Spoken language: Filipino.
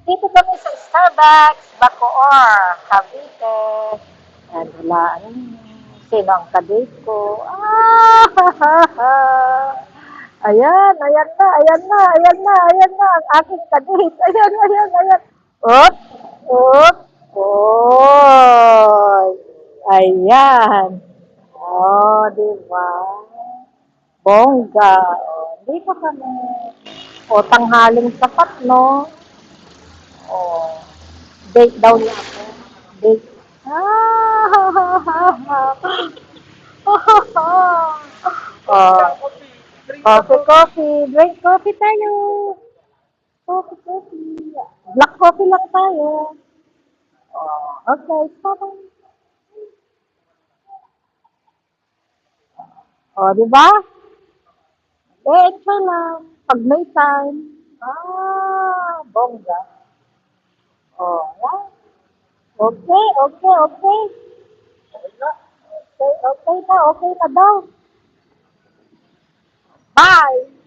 Dito kami sa Starbucks, Bacoor, Cavite. And wala, sino ang kadate ko? Ayan, ayan na, ayan na, ayan na, ayan na, ang aking kadate. Ayan, ayan, ayan. Op, op, oy. Ayan. Oh, di ba? Bongga. Oh, dito kami. O, tanghaling sapat, no? Oh, date daw niya ako. Date. Ha, ha, ha, ha. Oh, coffee, coffee. Drink coffee tayo. Coffee, coffee. Black coffee lang tayo. Oh, okay, stop. Oh, di ba? Enjoy lang. Pag may time. Bongga. Oh, yeah. Okay, okay, okay. Okay, okay na daw. Bye!